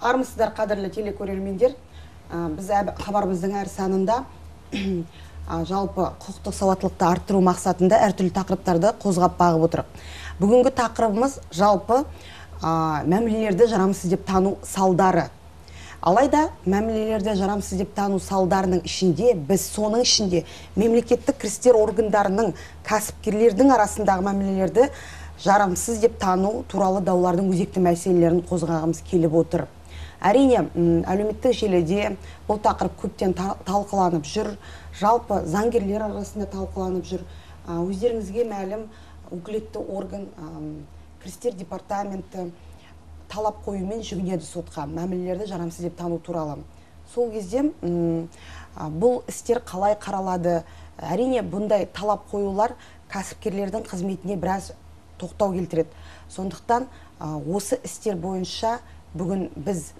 Армысыздар, қадірлі телекөрермендер. Біз хабарымыздың әр санында жалпы құқықтық сауаттылықты арттыру мақсатында әртүрлі тақырыптарды қозғап бағып отырып. Бүгінгі тақырыбымыз жалпы мәмілелерді жарамсыз деп тану салдары. Алайда мәмілелерді жарамсыз деп тану салдарының ішінде, біз соның ішінде мемлекеттік кірістер органдарының кәсіпкерлердің арасындағы мәмілелерді жарамсыз деп тану туралы даулардың өзекті мәселелерін қозғағымыз келіп отыр. Әрине, әлеуметтік желіде бұл тақырып көптен талқыланып жүр, жалпы заңгерлер арасында талқыланып жүр. Өздеріңізге мәлім, өкілетті орган, кірістер департаменті талап қоюмен жүгінеді сотқа, мәмілелерді жарамсыз деп тану туралы. Сол кезде бұл істер қалай қаралады? Әрине, бұндай талап қоюлар кәсіпкерлердің қызметіне біраз тоқтау келтіреді. Сондықтан осы істер бойынша бүгін біз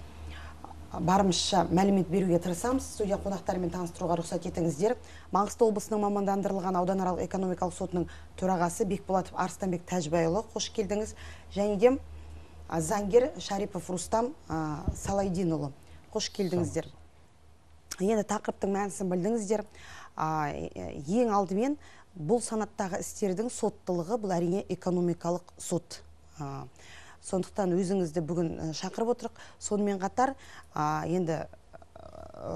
барымызша мәлімет беруге тырысамыз. Студия қонақтарымен таныстыруға рұқсат етіңіздер. Маңғыстау облысының мамандандырылған ауданаралық экономикалық сотының төрағасы Бекболатов Арыстанбек Тәжбайұлы, қош келдіңіз. Және де заңгер Шарипов Рустам Салайдинұлы, қош келдіңіздер. Енді тақырыптың мәнісін білдіңіздер. Ең алдымен бұл санаттағы істердің соттылығы бұл әрине экономикалық сот. Сондықтан өзіңізді бүгін шақырып отырық. Сонымен қатар, енді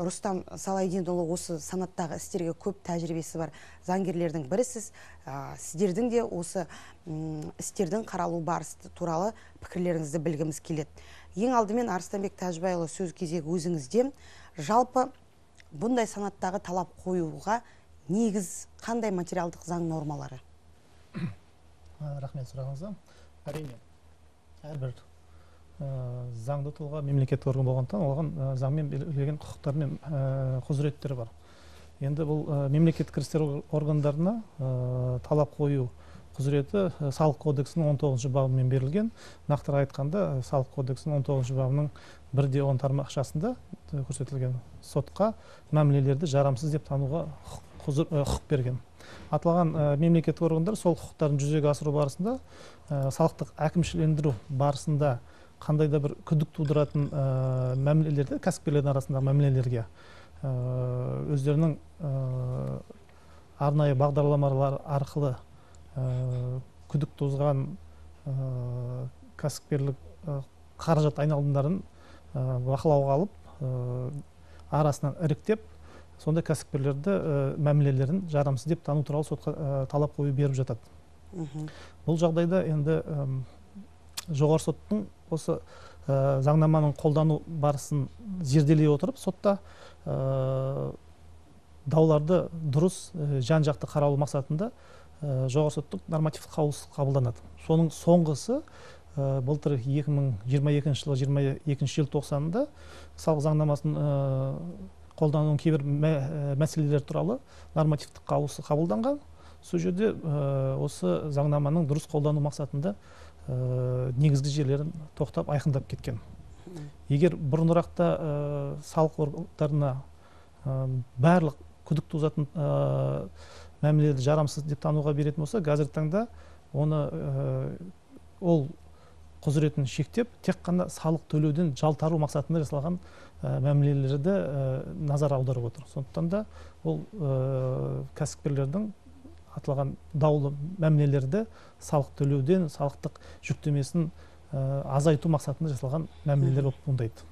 Рустам Салайдинұлы осы санаттағы істерге көп тәжірибесі бар заңгерлердің бірісіз. Сіздердің де осы істердің қаралу барысы туралы пікірлеріңізді білгіміз келеді. Ең алдымен Арыстанбек Тәжбайұлы, сөз кезегі өзіңізде. Жалпы бұндай санаттағы талап қоюға негіз қандай материалдық заң нормалары? Рахмет сұрағыңызға. Әрине, әрбір заңды тұлға мемлекеттік орган болғандықтан оған заңмен белгіленген құқықтар мен құзыреттері бар. Енді бұл мемлекеттік кірістер органдарына талап қою құзыреті салық кодексінің 19 бабымен берілген. Нақтырақ айтқанда, салық кодексінің 19 бабының 1-10 тармақшасында көрсетілген сотқа мәмілелерді жарамсыз деп тануға құқық берген. Аталған мемлекеттік органдар сол құқықтарын жүзеге асыру барысында салықтық әкімшілендіру барысында қандай да бір күдік тудыратын мәмілелерді, кәсіпкерлердің арасындағы мәмілелерге өздерінің арнайы бағдарламалар арқылы күдік туғызған кәсіпкерлік қаражат айналымдарын бақылауға алып, арасынан іріктеп, сонда кәсіпкерлерді мәмілелерін жарамсыз деп тану туралы сотқа талап қою беріп жатады. Бұл жағдайда енді жоғары соттың осы заңнаманың қолдану барысын зерделей отырып, сотта дауларды дұрыс жан-жақты қаралу мақсатында жоғары соттың нормативтік қаулысы қабылданады. Соның соңғысы былтыр 2022 жылы 22 желтоқсанында салық заңнамасын қолданудың кейбір мәселелер туралы нормативтік қаулысы қабылданған. Сол жерде осы заңнаманың дұрыс қолдану мақсатында негізгі жерлерін тоқтап айқындап кеткен. Егер бұрынырақта салық органдарына барлық күдік туғызатын мәмілелерді жарамсыз деп тануға беретін болса, қазіргі таңда оны ол құзыретін шектеп, тек қана салық төлеуден жалтару мақсатында жасалған мәмілелерді назар аударып отыр. Сондықтан да ол кәсіпкерлердің аталған даулы мәмілелерді салық төлеуден, салықтық жүктемесін азайту мақсатында жасалған мәмілелер болып туындайды.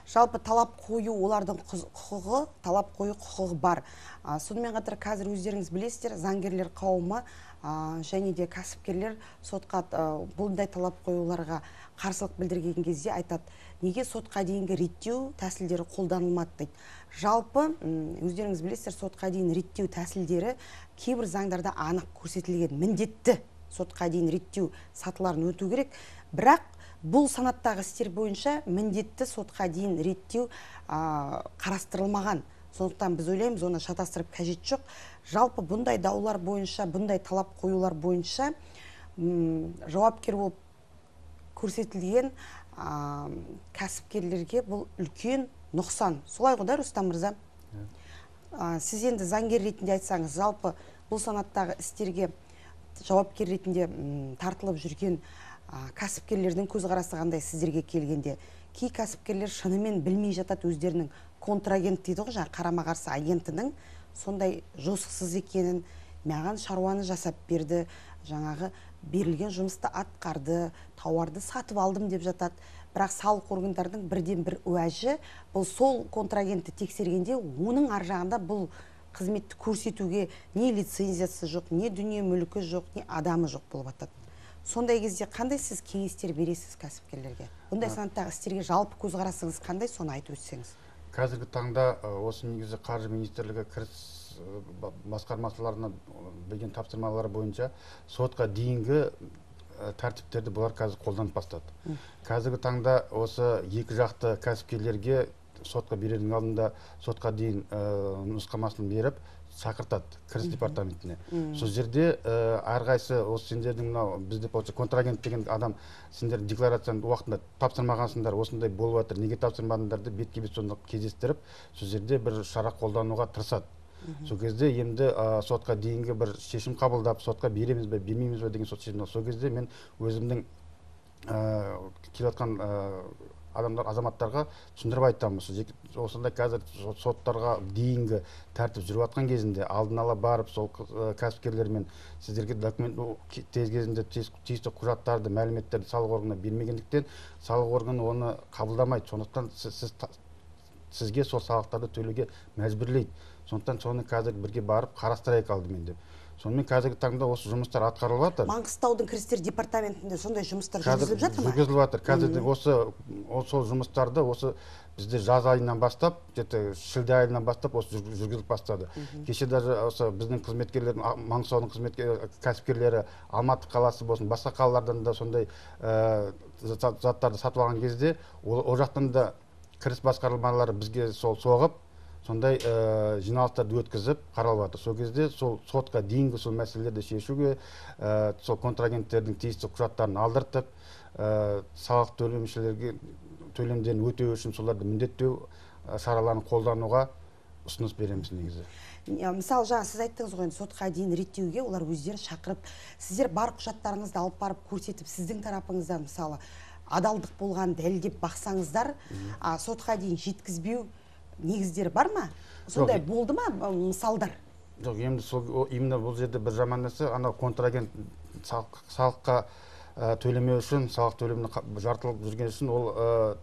Жалпы талап қою олардың құқығы, талап қою құқығы бар. Сонымен қатар қазір өздеріңіз білесіздер, заңгерлер қауымы және де кәсіпкерлер сотқа бұндай талап қоюларға қарсылық білдірген кезде айтады, неге сотқа дейінгі реттеу тәсілдері қолданылмады дейді. Жалпы өздеріңіз білесіздер, сотқа дейін реттеу тәсілдері кейбір заңдарда анық көрсетілген, міндетті сотқа дейін реттеу сатыларын өту керек. Бірақ бұл санаттағы істер бойынша міндетті сотқа дейін реттеу қарастырылмаған. Сондықтан біз ойлаймыз, оны шатастырып қажет жоқ. Жалпы бұндай даулар бойынша, бұндай талап қоюлар бойынша жауапкер болып көрсетілген кәсіпкерлерге бұл үлкен нұқсан. Солай ғой да, Рустам мырза? Сіз енді заңгер ретінде айтсаңыз, жалпы бұл санаттағы істерге жауапкер ретінде тартылып жүрген кәсіпкерлердің көзқарасы қандай сіздерге келгенде? кей кәсіпкерлер шынымен білмей жатады өздерінің контрагент дейді ғой, жаңағы қарама қарсы агентінің сондай жосықсыз екенін, маған шаруаны жасап берді, жаңағы берілген жұмысты атқарды, тауарды сатып алдым деп жатады. Бірақ салық органдарының бірден бір уәжі, бұл сол контрагентті тексергенде оның ар жағында бұл қызметті көрсетуге не лицензиясы жоқ, не дүние мүлкі жоқ, не адамы жоқ болып жатады. Сондай кезде қандай сіз кеңестер бересіз кәсіпкерлерге? Бұндай санаттағы істерге жалпы көзқарасыңыз қандай, соны айтып өтсеңіз? Қазіргі таңда осы негізі Қаржы министрлігі кіріс басқармаларына берген тапсырмалары бойынша сотқа дейінгі тәртіптерді бұлар қазір қолданып бастады. Қазіргі таңда осы екі жақты кәсіпкерлерге сотқа берердің алдында сотқа дейін нұсқамасын беріп шақыртады кіріс департаментіне. Сол жерде әрқайсы осы сендердің мынау бізде контрагент деген адам сендер декларацияны уақытында тапсырмағансыңдар, осындай болып жатыр, неге тапсырмадыңдарды бетке-бет сонда кездестіріп, сол жерде бір шара қолдануға тырысады. Сол кезде енді сотқа дейінгі бір шешім қабылдап, сотқа береміз бе, бермейміз бе деген сот шешімі. Сол кезде мен өзімнің келіватқан адамдар, азаматтарға түсіндіріп айтамыз. Осындай қазір соттарға дейінгі тәртіп жүріп жатқан кезінде алдын ала барып, сол кәсіпкерлермен сіздерге документ тез кезінде тиісті құжаттарды, мәліметтерді салық органына бермегендіктен, салық органы оны қабылдамайды. Сондықтан сізге сол салықтарды төлеуге мәжбүрлейді. Сондықтан соны қазір бірге барып қарастырайық алдымен деп. Сонымен қазіргі таңда осы жұмыстар атқарылып жатыр. Маңғыстаудың кірістер департаментінде сондай жұмыстар жүргізіліп жатыр ма? Жүргізіліп жатыр. Қазір сол жұмыстарды осы бізде жаз айынан бастап, шілде айынан бастап осы жүргізіліп бастады. Кеше даже осы біздің қызметкерлер, Маңғыстаудың кәсіпкерлері Алматы қаласы болсын, басқа қалалардан да сондай заттарды сатып алған кезде, ол жақтан да кіріс басқармалары бізге соғып, сондай жиналыстарды өткізіп қаралып жатыр. Сол кезде сол сотқа дейінгі сол мәселелерді шешуге, сол контрагенттердің тиісті құжаттарын алдыртып, салық төлемшілерге төлемдерін өтеу үшін соларды міндеттеу шараларын қолдануға ұсыныс береміз негізі. Мысалы, жаңа сіз айттыңыз ғой, сотқа дейін реттеуге олар өздері шақырып, сіздер бар құжаттарыңызды алып барып көрсетіп, сіздің тарапыңыздан мысалы адалдық болған дәлелдеп бақсаңыздар, сотқа дейін жеткізбеу негіздері бар ма? Сондай болды ма мысалдар? Жоқ, именно бұл жерде бір жаман нәрсе, анау контрагент салыққа төлемеу үшін, салық төлеміне жартылып жүрген үшін ол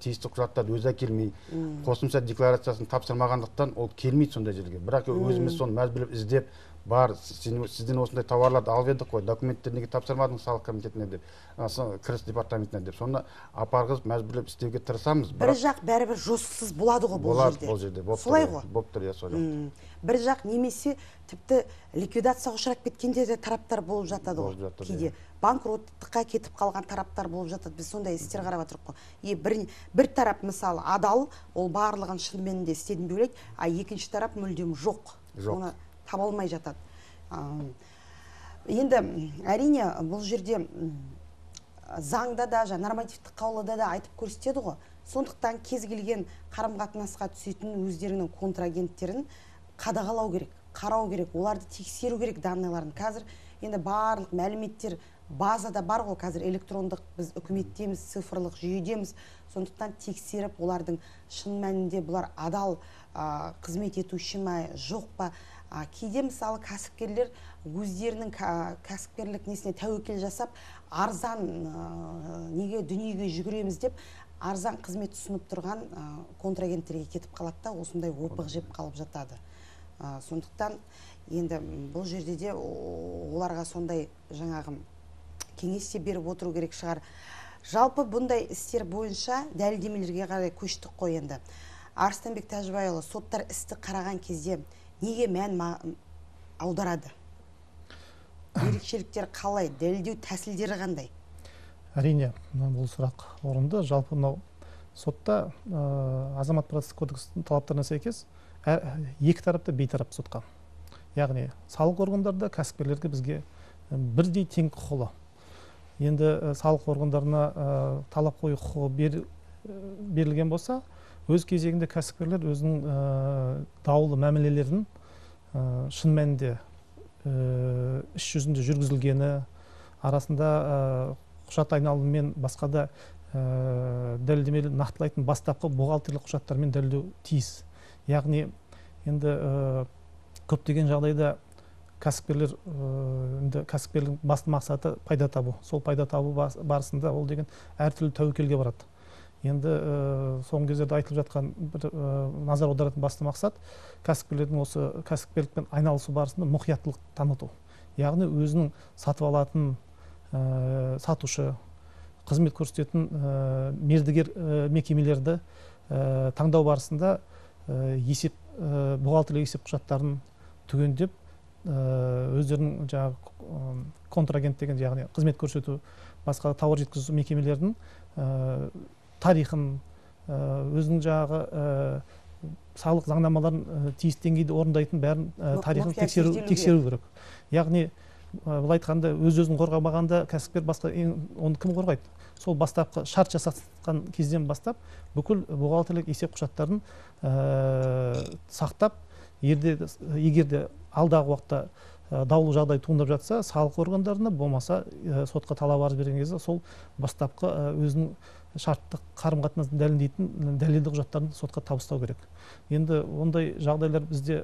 тиісті құжаттарды өзі әкелмей, қосымша декларациясын тапсырмағандықтан ол келмейді сондай жерге. Бірақ өзіміз соны мәжбүрлеп іздеп, бар, сізден осындай тауарларды алып едік қой, документтер неге тапсырмадың салық комитетіне деп, кіріс департаментіне деп. Соны апарғызып мәжбүрлеп істеуге тырысамыз. Бір жақ бәрібір жосықсыз болады ғой бұл жерде. Солай ғой? Болып тұр, сол жақ. Бір жақ немесе тіпті ликвидацияға ұшырап кеткенде де тараптар болып жатады ғой. Кейде банкроттыққа кетіп қалған тараптар болып жатады. Біз сондай істер қарап отырмыз ғой. Бір тарап мысалы адал, ол барлығын шынымен де істедім деп ойлайды, а екінші тарап мүлдем жоқ. Оны таба алмай жатады. Енді әрине бұл жерде заңда да, нормативтік қаулыда да айтып көрсетеді ғой. Сондықтан кез келген қарым-қатынасқа түсетін өздерінің контрагенттерін қадағалау керек, қарау керек, оларды тексеру керек данныйларын. Қазір енді барлық мәліметтер базада бар ғой, қазір электрондық біз үкіметтеміз, цифрлық жүйедеміз. Сондықтан тексеріп, олардың шын мәнінде бұлар адал қызмет етуші ме, жоқ па? Кейде мысалы кәсіпкерлер өздерінің кәсіпкерлік несіне тәуекел жасап, арзан неге дүниеге жүгіреміз деп, арзан қызмет ұсынып тұрған контрагенттерге кетіп қалады да, осындай опық жеп қалып жатады. Сондықтан енді бұл жерде де оларға сондай жаңағы кеңес беріп отыру керек шығар. Жалпы бұндай істер бойынша дәлелдемелерге қарай көштік қой енді. Арыстанбек Тәжібайұлы, соттар істі қараған кезде неге мән аударады? Ерекшеліктер қалай? Дәлелдеу тәсілдері қандай? Әрине, бұл сұрақ орынды. Жалпы сотта азамат процестік кодекстің талаптарына сәйкес екі тарапта бейтарап сотқа. Яғни салық органдарда кәсіпкерлерге бізге бірдей тең құқылы. Енді салық органдарына талап қою құқығы берілген болса, өз кезегінде кәсіпкерлер өзінің даулы мәмілелерін шын мәнінде іс жүзінде жүргізілгені, арасында құжат айналымымен басқа да дәлелдемені нақтылайтын бастапқы бухгалтерлік құжаттармен дәлелдеу тиіс. Яғни енді көптеген жағдайда кәсіпкерлер енді кәсіпкерліктің басты мақсаты пайда табу. Сол пайда табу барысында ол деген әртүрлі тәуекелге барады. Енді соңғы кездерде айтылып жатқан бір назар аударатын басты мақсат кәсіпкерлердің осы кәсіпкерлікпен айналысу барысында мұқияттылық таныту. Яғни өзінің сатып алатын сатушы, қызмет көрсететін мердігер мекемелерді таңдау барысында бухгалтерлік есеп құжаттарын түгендеп, өздерінің жаңағы контрагент деген, яғни қызмет көрсету, басқа тауар жеткізу мекемелерінің тарихын, өзінің жаңағы салық заңнамаларын тиісті деңгейде орындайтын бәрін тарихын тексеру керек. Яғни былай айтқанда өз-өзін қорғамағанда кәсіпкер басқа оны кім қорғайды? Сол бастапқы шарт жасасқан кезден бастап бүкіл бухгалтерлік есеп құжаттарын сақтап, егер де алдағы уақытта даулы жағдай туындап жатса, салық органдарына болмаса сотқа талап арыз берген кезде сол бастапқы өзінің шарттық қарым-қатынасын дәлелдейтін дәлелді құжаттарын сотқа табыстау керек. Енді ондай жағдайлар бізде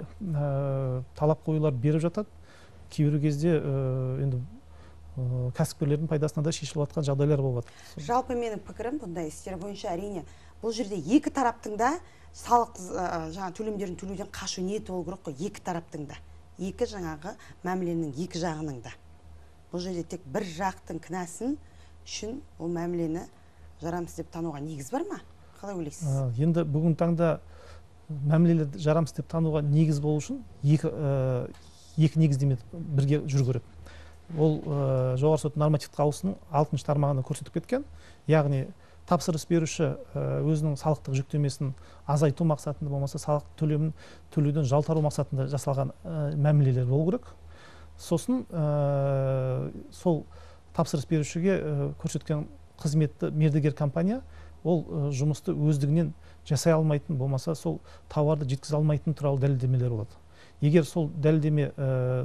талап қоюлар беріп жатады. Кейбір кезде енді кәсіпкерлердің пайдасына да шешіліп жатқан жағдайлар болады. Жалпы менің пікірім бұндай істер бойынша әрине бұл жерде екі тараптың да салық төлемдерін төлеуден қашу ниеті болу керек қой, екі тараптың да, екі жаңағы мәміленің екі жағының да. Бұл жерде тек бір жақтың кінәсін үшін ол мәмілені жарамсыз деп тануға негіз бар ма? Қалай ойлайсыз? Енді бүгін таңда мәмілелерді жарамсыз деп тануға негіз болу үшін екі негіздеме бірге жүру керек. Ол жоғарғы сот нормативтік қаулысының 6-шы тармағында көрсетіп кеткен. Яғни тапсырыс беруші өзінің салықтық жүктемесін азайту мақсатында, болмаса салық төлемін төлеуден жалтару мақсатында жасалған мәмілелер болу керек. Сосын сол тапсырыс берушіге көрсеткен қызметті мердігер компания ол жұмысты өздігінен жасай алмайтын, болмаса сол тауарды жеткізе алмайтын туралы дәлелдемелер болады. Егер сол дәлелдеме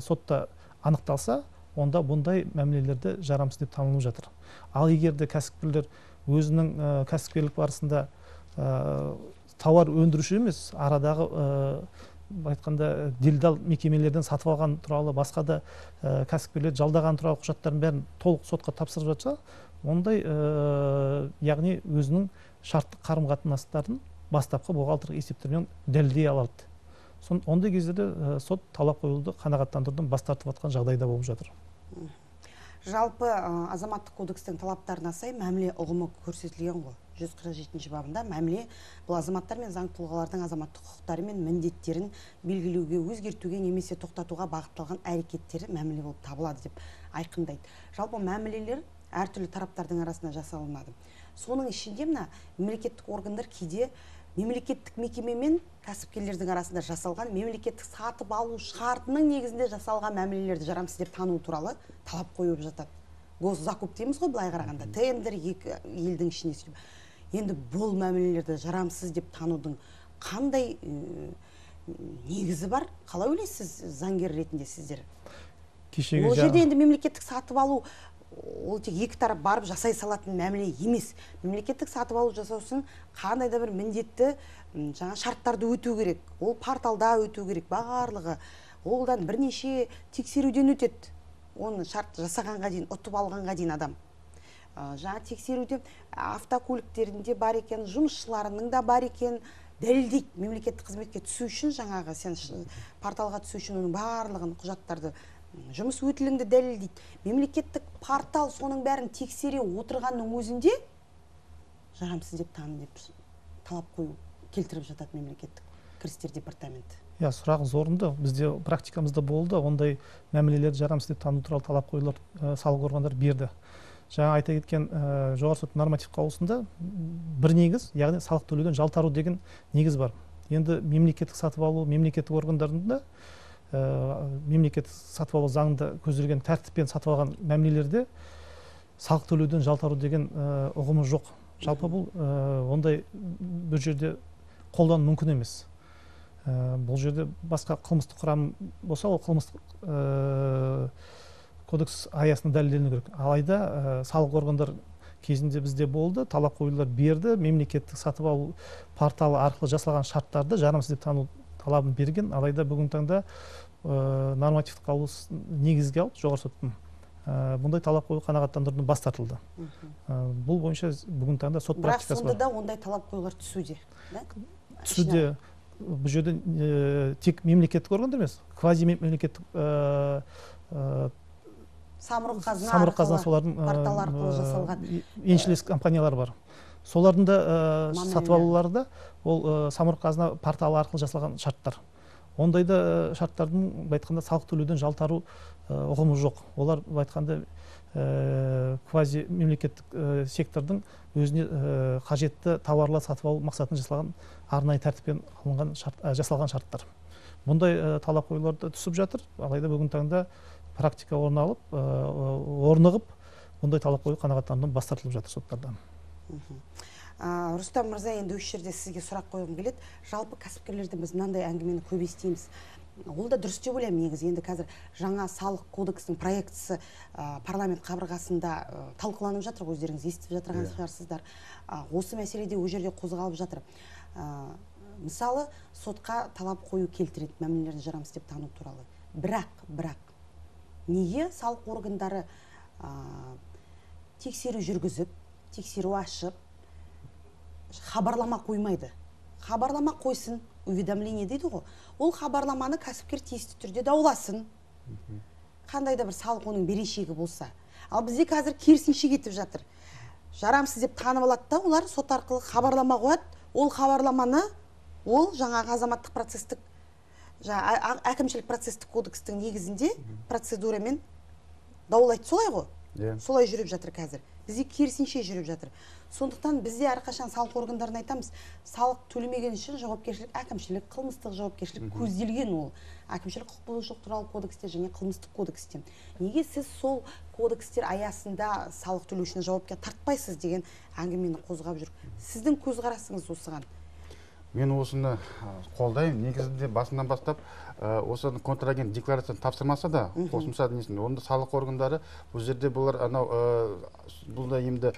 сотта анықталса, онда бұндай мәмілелерді жарамсыз деп танылып жатыр. Ал егер де кәсіпкерлер өзінің кәсіпкерлік барысында тауар өндіруші емес, арадағы айтқанда делдал мекемелерден сатып алған туралы, басқа да кәсіпкерлер жалдаған туралы құжаттарын бәрін толық сотқа тапсырып жатса, ондай яғни өзінің шарттық қарым-қатынастарын бастапқы бухгалтерлік есептермен дәлелдей алады. Ондай кездерде сот талап қоюды қанағаттандырудан бас тартып жатқан жағдайда болып жатыр. Жалпы азаматтық кодекстің талаптарына сай мәміле ұғымы көрсетілген ғой. 147 бабында мәміле бұл азаматтар мен заң тұлғалардың азаматтық құқықтары мен міндеттерін белгілеуге, өзгертуге немесе тоқтатуға бағытталған әрекеттері мәміле болып табылады деп айқындайды. Жалпы мәмілелер әртүрлі тараптардың арасында жасалынады. Соның ішінде мына мемлекеттік органдар кейде мемлекеттік мекеме мен кәсіпкерлердің арасында жасалған мемлекеттік сатып алу шартының негізінде жасалған мәмілелерді жарамсыз деп тану туралы талап қойып жатады. Госзакуп дейміз ғой былай қарағанда, тендер екі елдің ішіне сөйтіп. Енді бұл мәмілелерді жарамсыз деп танудың қандай негізі бар? Қалай ойлайсыз заңгер ретінде сіздер? Ол жерде енді мемлекеттік сатып алу ол тек екі тарап барып жасай салатын мәміле емес. Мемлекеттік сатып алу жасау үшін қандай да бір міндетті жаңа шарттарды өту керек. Ол порталда өту керек барлығы. Олдан бірнеше тексеруден өтеді. Оны шарт жасағанға дейін, ұтып алғанға дейін адам. Жаңа тексеруде автокөліктерінде бар екен, жұмысшыларының да бар екен, дәлелдейді. Мемлекеттік қызметке түсу үшін жаңағы сен порталға түсу үшін оның барлығын құжаттарды жұмыс өтіліңді дәлелдейді. Мемлекеттік портал соның бәрін тексере отырғанның өзінде жарамсыз деп тану деп талап қою келтіріп жатады мемлекеттік кірістер департаменті. Сұрағыңыз орынды. Бізде практикамызда болды, ондай мәмілелерді жарамсыз деп тану туралы талап қоюлар салық органдары берді. Жаңа айта кеткен жоғарғы сот норматив қаулысында бір негіз, яғни салық төлеуден жалтару деген негіз бар. Енді мемлекеттік сатып алу, мемлекеттік органдарында мемлекеттік сатып алу заңында көзделген тәртіппен сатып алған мәмілелерде салық төлеуден жалтару деген ұғымы жоқ. Жалпы бұл ондай бір жерде қолдану мүмкін емес. Бұл жерде басқа қылмыстық құрам болса, ол қылмыстық кодекс аясында дәлелденуі керек. Алайда салық органдар кезінде бізде болды, талап қоюлар берді, мемлекеттік сатып алу порталы арқылы жасалған шарттарды жарамсыз деп тану талабын берген, алайда бүгінгі таңда нормативтік қаулысын негізге алып жоғарғы соттың бұндай талап қою қанағаттандырудан бас тартылды. Бұл бойынша бүгінгі таңда сот практикасы бар. Бірақ сонда да ондай талап қоюлар түсуде. Түсуде. Бұл жерде тек мемлекеттік органдар емес, квази мемлекеттік самұрық қазына солардың портал арқылы жасалған еншілес компаниялар бар. Солардың да сатып алулары да ол самұрық қазына порталы арқылы жасалған шарттар. Ондайда шарттардың айтқанда салық төлеуден жалтару ұғымы жоқ. Олар айтқанда квази мемлекеттік сектордың өзіне қажетті тауарлар сатып алу мақсатын жасалған арнайы тәртіппен жасалған шарттар. Бұндай талап қоюларды түсіп жатыр, алайда бүгінгі таңда практика орнығып, бұндай талап қою қанағаттандырудан бас тартылып жатыр соттардан. Рустам мырза, енді осы жерде сізге сұрақ қойғым келеді. Жалпы кәсіпкерлерден біз мынандай әңгімені көп естиміз. Ол да дұрыс деп ойлаймын негізі. Енді қазір жаңа салық кодексінің проектісі парламент қабырғасында талқыланып жатыр, өздеріңіз естіп жатырған шығарсыздар. Осы мәселеде ол жерде қозғалып жатыр. Мысалы, сотқа талап қою келтіреді мәмілелерді жарамсыз деп тану туралы. Бірақ неге салық органдары тексеру жүргізіп, тексеру ашып, хабарлама қоймайды? Хабарлама қойсын, уведомление дейді ғой. Ол хабарламаны кәсіпкер тиісті түрде дауласын. Қандай да бір салық оның берешегі болса. Ал бізде қазір керісінше кетіп жатыр. Жарамсыз деп танып алады да, олар сот арқылы хабарлама қояды. Ол хабарламаны ол жаңағы азаматтық процестік, әкімшілік процестік кодекстің негізінде процедурамен даулайды, солай ғой? Солай жүріп жатыр қазір. Бізде керісінше жүріп жатыр. Сондықтан бізде әрқашан салық органдарына айтамыз, салық төлемеген үшін жауапкершілік, әкімшілік, қылмыстық жауапкершілік көзделген ол. Әкімшілік құқық бұзушылық туралы кодексте және қылмыстық кодексте. Неге сіз сол кодекстер аясында салық төлеушіні жауапқа тартпайсыз деген әңгімені қозғап жүр. Сіздің көзқарасыңыз осыған? Мен осыны қолдаймын. Негізінде басынан бастап осы контрагент декларацияны тапсырмаса да, қосымша несін, онда салық органдары бұл жерде бұлар бұл да енді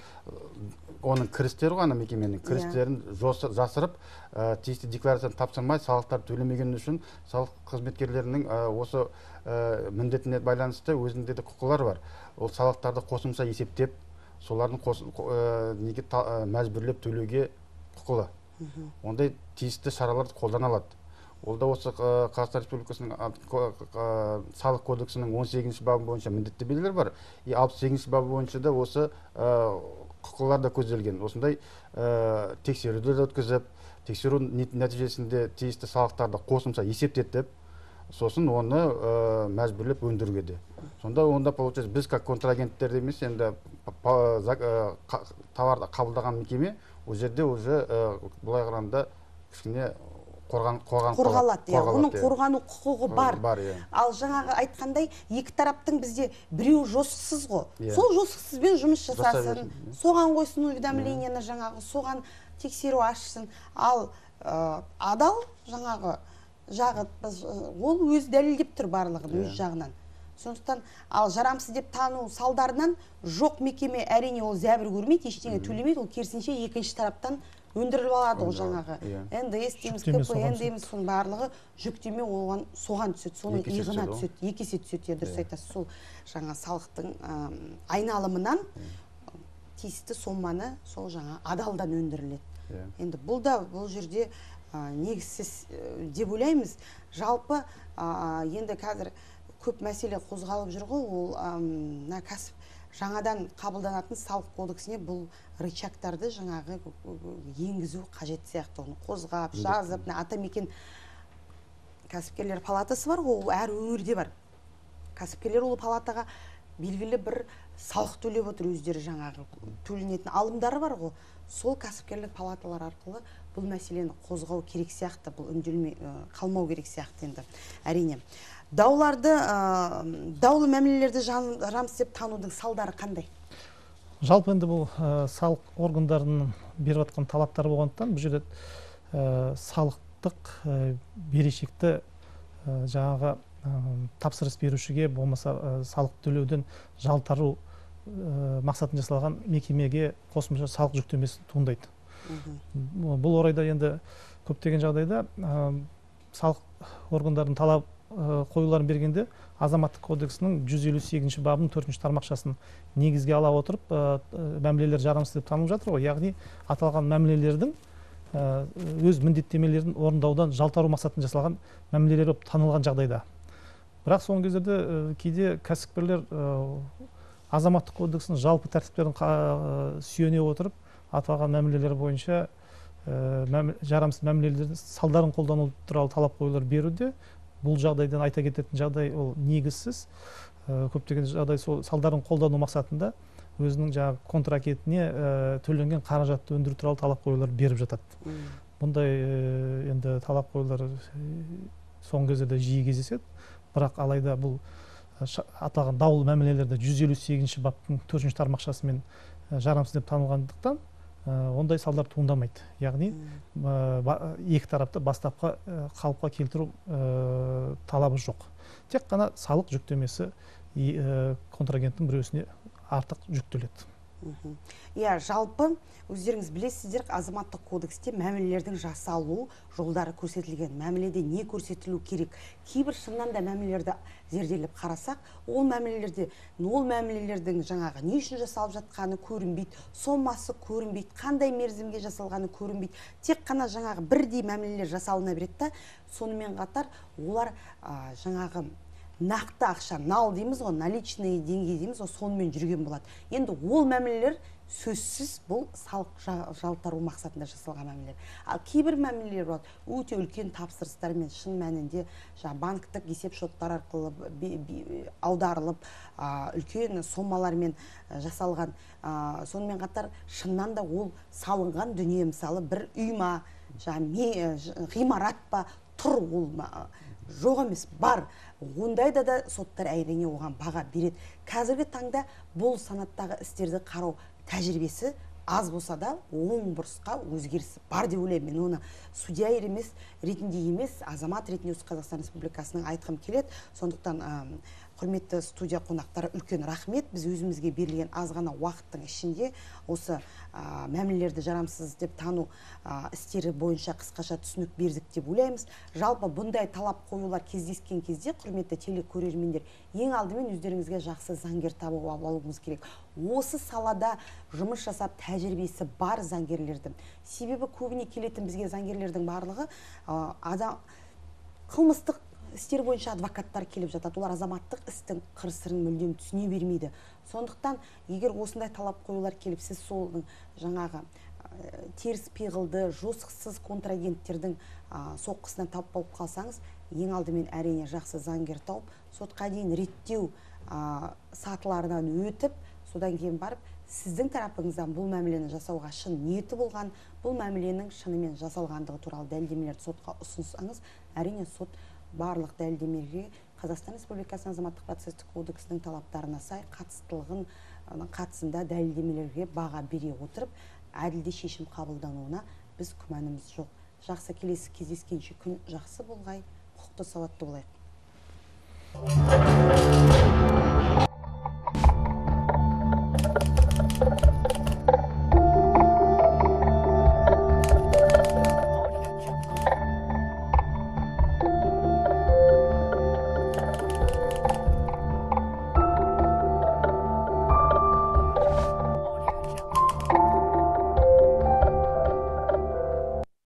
оның кірістері ғана мекеменің кірістерін жасырып, тиісті декларацияны тапсырмай, салықтар төлемеген үшін салық қызметкерлерінің осы міндетіне байланысты өзінде де құқылар бар. Ол салықтарды қосымша есептеп, солардың мәжбүрлеп төлеуге құқылы. Ондай тиісті шараларды қолдана алады. Ол да осы Қазақстан Республикасының салық кодексінің 18-ші бабы бойынша міндетті белгілер бар. 68-ші бабы бойынша да осы құқылар да көзделген. Осындай тексеруді өткізіп, тексеру нәтижесінде тиісті салықтарды қосымша есептетіп, сосын оны мәжбүрлеп өндіруге де. Онда получается біз как контрагенттер емес, енді товарды қабылдаған мекеме ол жерде уже былай қарағанда кішкене қорғалады. Оның қорғану құқығы бар. Ал жаңағы айтқандай, екі тараптың бізде біреу жосықсыз ғой. Сол жосықсызбен жұмыс жасасын, соған қойсын уведомлениені, жаңағы соған тексеру ашсын. Ал адал жаңағы жағы, ол өз дәлелдеп тұр барлығын өз жағынан. Сондықтан, ал жарамсыз деп тану салдарынан жоқ мекеме әрине ол зәбір көрмейді, ештеңе төлемейді, ол керісінше екінші тараптан өндіріліп алады ол жаңағы. НДС дейміз, КПН дейміз, соның барлығы жүктеме соған түседі, соның иығына түседі, екі есе түседі, дұрыс айтасыз, сол жаңа салықтың айналымынан тиісті соманы сол жаңа адалдан өндіріледі. Енді бұл жерде негізсіз деп ойлаймыз. Жалпы енді қазір көп мәселе қозғалып жүр ғой, ол жаңадан қабылданатын салық кодексіне бұл рычагтарды жаңағы енгізу қажет сияқты, оны қозғап, жазып, атамекен кәсіпкерлер палатасы бар ғой, әр өңірде бар. Кәсіпкерлер ол палатаға белгілі бір салық төлеп отыр, өздері жаңағы төленетін алымдары бар ғой. Сол кәсіпкерлік палаталар арқылы бұл мәселені қозғау керек сияқты, бұл үнделмей қалмау керек сияқты енді, әрине. Даулы мәмілелерді жарамсыз деп танудың салдары қандай? Жалпы енді бұл салық органдарының беріп жатқан талаптары болғандықтан, бұл жерде салықтық берешекті жаңағы тапсырыс берушіге болмаса салық төлеуден жалтару мақсатын жасалған мекемеге қосымша салық жүктемесі туындайды. Бұл орайда енді көптеген жағдайда салық органдарының талап қоюларын бергенде азаматтық кодексінің 158 бабының 4-ші тармақшасын негізге ала отырып мәмілелер жарамсыз деп танылып жатыр ғой. Яғни аталған мәмілелердің өз міндеттемелерін орындаудан жалтару мақсатында жасалған мәмілелер болып танылған жағдайда. Бірақ соңғы кездерде кейде кәсіпкерлер азаматтық кодексінің жалпы тәртіптерін сүйене отырып аталған мәмілелер бойынша жарамсыз мәмілелердің салдарын қолдану туралы талап қоюлар беруде. Бұл жағдайдан айта кететін жағдай ол негізсіз. Көптеген жағдай сол салдарын қолдану мақсатында өзінің жаңағы контрагентіне төленген қаражатты өндіру туралы талап қоюлар беріп жатады. Бұндай енді талап қоюлар соңғы кездерде жиі кездеседі. Бірақ алайда бұл аталған даулы мәмілелерде 158 баптың 4-ші тармақшасымен жарамсыз деп танылғандықтан ондай салдар туындамайды. Яғни екі тарапты бастапқы қалыпқа келтіру талабы жоқ. Тек қана салық жүктемесі контрагенттің біреусіне артық жүктеледі. Иә, жалпы өздеріңіз білесіздер, азаматтық кодексте мәмілелердің жасалу жолдары көрсетілген. Мәміледе не көрсетілу керек? Кейбір шыннан да мәмілелерді зерделеп қарасақ, ол мәмілелердің жаңағы не үшін жасалып жатқаны көрінбейді, сомасы көрінбейді, қандай мерзімге жасалғаны көрінбейді. Тек қана жаңағы бірдей мәмілелер жасалына береді. Сонымен қатар олар жаңағы нақты ақша, нал дейміз ғой, наличный деньги дейміз ғой, сонымен жүрген болады. Енді ол мәмілелер сөзсіз бұл салық жалтару мақсатында жасалған мәмілелер. Ал кейбір мәмілелер болады, өте үлкен тапсырыстармен шын мәнінде банктік есеп шоттар арқылы аударылып, үлкен сомалармен жасалған. Сонымен қатар шыннан да ол салынған дүние, мысалы бір үй ма, ғимарат па, тұр ол жоқ емес, бар. Ондайда да соттар әрине оған баға береді. Қазіргі таңда бұл санаттағы істерді қарау тәжірибесі аз болса да оң бұрысқа өзгеріс бар деп ойлаймын. Мен оны судья ретінде емес, азамат ретінде осы Қазақстан Республикасының айтқым келеді. Сондықтан құрметті студия қонақтары, үлкен рахмет. Біз өзімізге берілген аз ғана уақыттың ішінде осы мәмілелерді жарамсыз деп тану істері бойынша қысқаша түсінік бердік деп ойлаймыз. Жалпы бұндай талап қоюлар кездескен кезде, құрметті телекөрермендер, ең алдымен өздеріңізге жақсы заңгер тауып алуыңыз керек. Осы салада жұмыс жасап тәжірибесі бар заңгерлерді. Себебі көбіне келетін бізге заңгерлердің барлығы қылмыстық істер бойынша адвокаттар келіп жатады. Олар азаматтық істің қыр-сырын мүлдем түсіне бермейді. Сондықтан, егер осындай талап қоюлар келіп, сіз сол жаңағы теріс пиғылды, жосықсыз контрагенттердің соққысынан тап болып қалсаңыз, ең алдымен әрине жақсы заңгер тауып, сотқа дейін реттеу сатыларынан өтіп, содан кейін барып, сіздің тарапыңыздан бұл мәмілені жасауға шын ниеті болған, бұл мәміленің шынымен жасалғандығы туралы дәлелдемелерді сотқа ұсынсаңыз, әрине сот барлық дәлелдемелерге Қазақстан Республикасының азаматтық процестік кодексінің талаптарына сай қатыстылығын қатысында дәлелдемелерге баға бере отырып, әділде шешім қабылдануына біз күмәніміз жоқ. Жақсы, келесі кездескенше күн жақсы болғай, құқықты сауатты болайық.